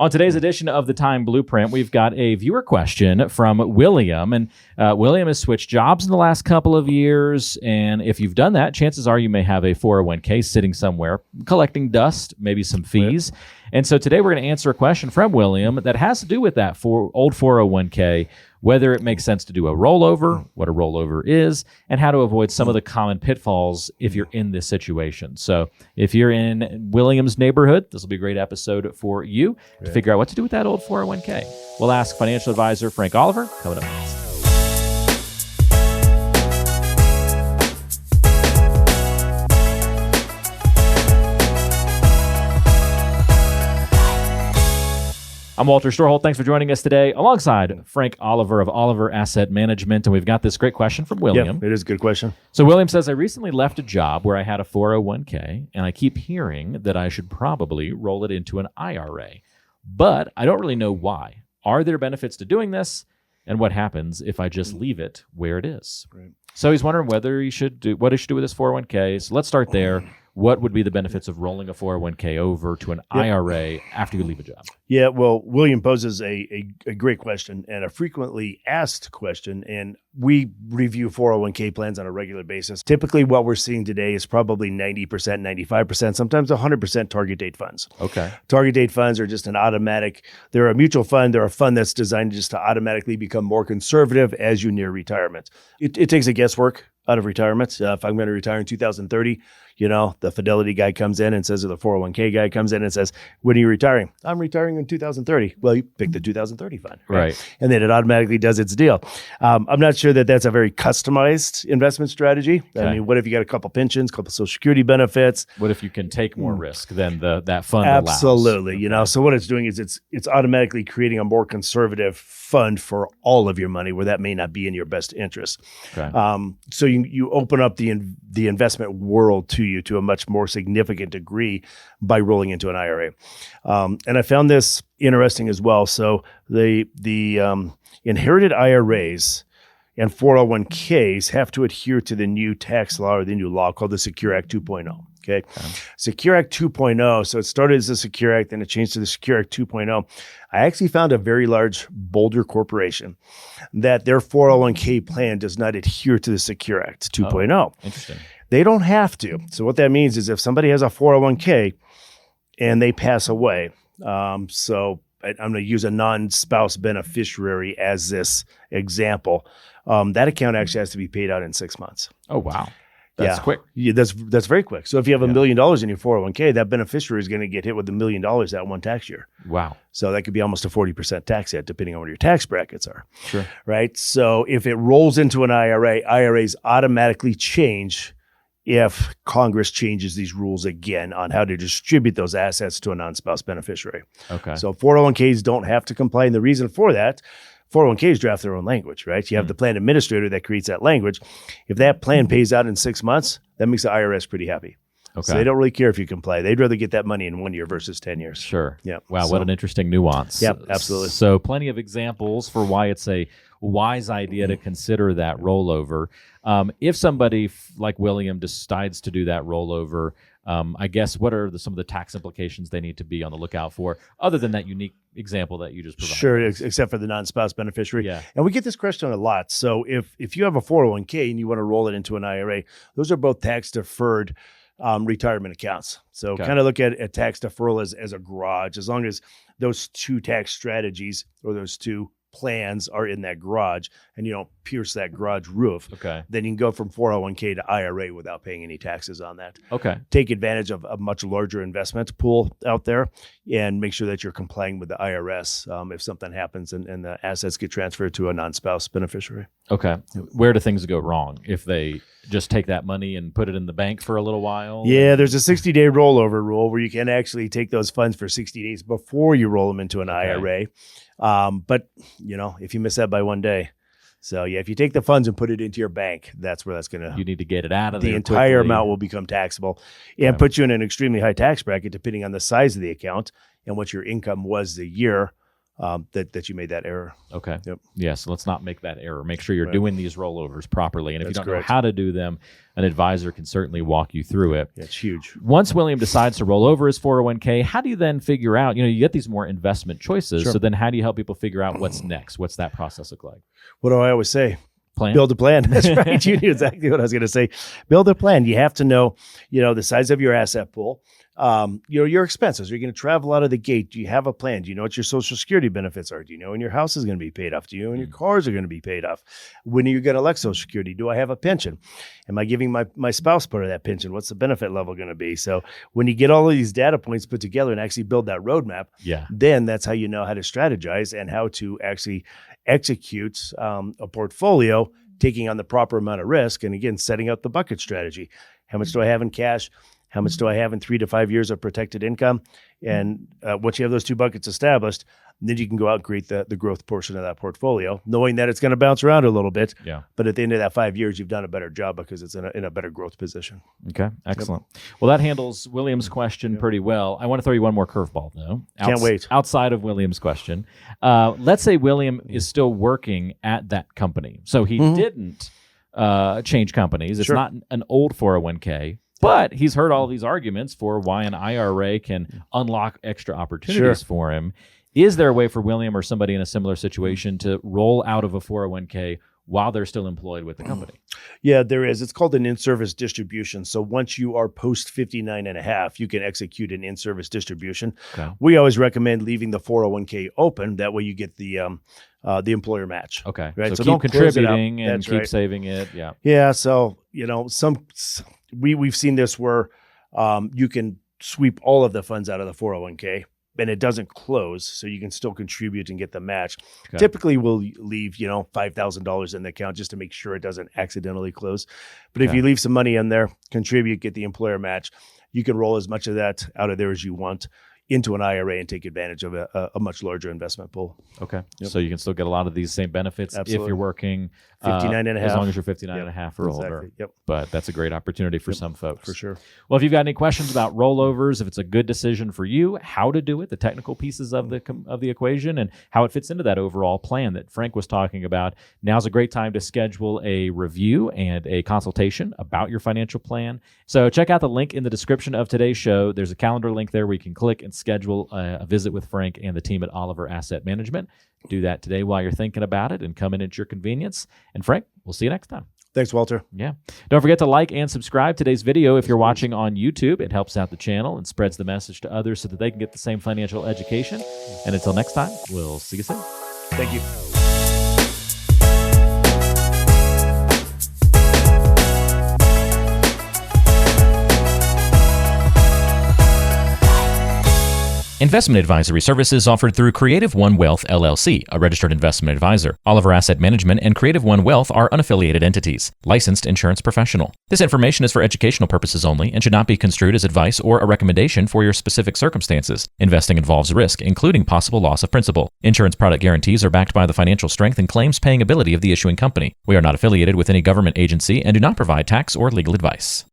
On today's edition of the Time Blueprint, we've got a viewer question from William. And William has switched jobs in the last couple of years. And if you've done that, chances are you may have a 401k sitting somewhere collecting dust, maybe some fees. And so today we're going to answer a question from William that has to do with that old 401k, whether it makes sense to do a rollover, what a rollover is, and how to avoid some of the common pitfalls if you're in this situation. So if you're in William's neighborhood, this will be a great episode for you to figure out what to do with that old 401k. We'll ask financial advisor Frank Rollover coming up next. I'm Walter Storholt. Thanks for joining us today, alongside Frank Rollover of Rollover Asset Management. And we've got this great question from William. Yeah, it is a good question. So William says, I recently left a job where I had a 401k, and I keep hearing that I should probably roll it into an IRA. But I don't really know why. Are there benefits to doing this? And what happens if I just leave it where it is? Right. So he's wondering what he should do with his 401k. So let's start there. What would be the benefits of rolling a 401k over to an IRA after you leave a job? Yeah, well, William poses a great question and a frequently asked question, and we review 401k plans on a regular basis. Typically, what we're seeing today is probably 90%, 95%, sometimes 100% target date funds. Okay. Target date funds are just an automatic, they're a mutual fund, they're a fund that's designed just to automatically become more conservative as you near retirement. It takes a guesswork out of retirement. If I'm going to retire in 2030, the Fidelity guy comes in and says, or the 401k guy comes in and says, when are you retiring? I'm retiring in 2030. Well, you pick the 2030 fund. Right. And then it automatically does its deal. I'm not sure that that's a very customized investment strategy. Okay. I mean, what if you got a couple pensions, a couple Social Security benefits? What if you can take more risk than that fund Absolutely. allows? So what it's doing is it's automatically creating a more conservative fund for all of your money where that may not be in your best interest. Okay. So you open up the investment world to you to a much more significant degree by rolling into an IRA. And I found this interesting as well. So the inherited IRAs and 401ks have to adhere to the new tax law or the new law called the Secure Act 2.0. Okay. Secure Act 2.0. So it started as the Secure Act, then it changed to the Secure Act 2.0. I actually found a very large Boulder corporation that their 401k plan does not adhere to the Secure Act 2.0. Oh, interesting. They don't have to. So what that means is if somebody has a 401k and they pass away, so I'm going to use a non-spouse beneficiary as this example, that account actually has to be paid out in 6 months. Oh, wow. That's quick. Yeah, that's very quick. So if you have $1 million in your 401k, that beneficiary is going to get hit with $1 million that one tax year. Wow. So that could be almost a 40% tax hit, depending on what your tax brackets are. Sure. Right. So if it rolls into an IRA, IRAs automatically change if Congress changes these rules again on how to distribute those assets to a non-spouse beneficiary. Okay. So 401ks don't have to comply. And the reason for that, 401ks draft their own language, right? You have the plan administrator that creates that language. If that plan pays out in 6 months, that makes the IRS pretty happy. Okay. So they don't really care if you comply. They'd rather get that money in 1 year versus 10 years. Sure. Yeah. Wow, what an interesting nuance. Yeah, absolutely. So plenty of examples for why it's a wise idea to consider that rollover. If somebody like William decides to do that rollover, I guess what are some of the tax implications they need to be on the lookout for, other than that unique example that you just provided? Sure, except for the non-spouse beneficiary. Yeah. And we get this question a lot. So if you have a 401k and you want to roll it into an IRA, those are both tax-deferred retirement accounts. So kind of look at tax deferral as a garage. As long as those two tax strategies or those two plans are in that garage and you don't pierce that garage roof, then you can go from 401k to IRA without paying any taxes on that. Okay. Take advantage of a much larger investment pool out there and make sure that you're complying with the IRS if something happens and the assets get transferred to a non-spouse beneficiary. Okay. Where do things go wrong if they just take that money and put it in the bank for a little while? Yeah, there's a 60-day rollover rule where you can actually take those funds for 60 days before you roll them into an IRA. But, if you miss that by 1 day. So, if you take the funds and put it into your bank, that's where that's going to... You need to get it out of there The entire quickly. amount will become taxable and put you in an extremely high tax bracket depending on the size of the account and what your income was the year that you made that error. Okay. Yep. Yeah. So let's not make that error. Make sure you're Right. doing these rollovers properly. And if That's you don't correct. know how to do them, an advisor can certainly walk you through it. Yeah, it's huge. Once William decides to roll over his 401k, how do you then figure out, you get these more investment choices. Sure. So then how do you help people figure out what's next? What's that process look like? What do I always say? Plan? Build a plan. That's right. You knew exactly what I was going to say. Build a plan. You have to know, the size of your asset pool, your expenses. Are you going to travel out of the gate? Do you have a plan? Do you know what your Social Security benefits are? Do you know when your house is going to be paid off? Do you know when your cars are going to be paid off? When are you going to elect Social Security? Do I have a pension? Am I giving my spouse part of that pension? What's the benefit level going to be? So when you get all of these data points put together and actually build that roadmap, then that's how you know how to strategize and how to actually execute a portfolio, taking on the proper amount of risk. And again, setting up the bucket strategy. How much do I have in cash? How much do I have in 3 to 5 years of protected income? And once you have those two buckets established, then you can go out and create the growth portion of that portfolio, knowing that it's going to bounce around a little bit. Yeah. But at the end of that 5 years, you've done a better job because it's in a better growth position. Okay. Excellent. Well, that handles William's question pretty well. I want to throw you one more curveball, though. Can't wait. Outside of William's question, let's say William is still working at that company. So he didn't change companies. It's not an old 401k. But he's heard all these arguments for why an IRA can unlock extra opportunities for him. Is there a way for William or somebody in a similar situation to roll out of a 401k while they're still employed with the company? Yeah, there is. It's called an in-service distribution. So once you are post 59 and a half, you can execute an in-service distribution. Okay. We always recommend leaving the 401k open. That way you get the employer match. Okay. Right. So keep contributing and keep saving it. Yeah. Yeah. So, we've seen this where you can sweep all of the funds out of the 401k and it doesn't close. So you can still contribute and get the match. Okay. Typically we'll leave, $5,000 in the account just to make sure it doesn't accidentally close. But if you leave some money in there, contribute, get the employer match, you can roll as much of that out of there as you want into an IRA and take advantage of a much larger investment pool. Okay. Yep. So you can still get a lot of these same benefits if you're working 59 and a half. As long as you're 59 and a half or older. Yep. But that's a great opportunity for some folks. For sure. Well, if you've got any questions about rollovers, if it's a good decision for you, how to do it, the technical pieces of the equation, and how it fits into that overall plan that Frank was talking about, now's a great time to schedule a review and a consultation about your financial plan. So check out the link in the description of today's show. There's a calendar link there where you can click and schedule a visit with Frank and the team at Rollover Asset Management. Do that today while you're thinking about it and come in at your convenience. And Frank, we'll see you next time. Thanks, Walter. Yeah. Don't forget to like and subscribe today's video if you're watching on YouTube. It helps out the channel and spreads the message to others so that they can get the same financial education. And until next time, we'll see you soon. Thank you. Investment advisory services offered through Creative One Wealth, LLC, a registered investment advisor. Rollover Asset Management and Creative One Wealth are unaffiliated entities. Licensed insurance professional. This information is for educational purposes only and should not be construed as advice or a recommendation for your specific circumstances. Investing involves risk, including possible loss of principal. Insurance product guarantees are backed by the financial strength and claims paying ability of the issuing company. We are not affiliated with any government agency and do not provide tax or legal advice.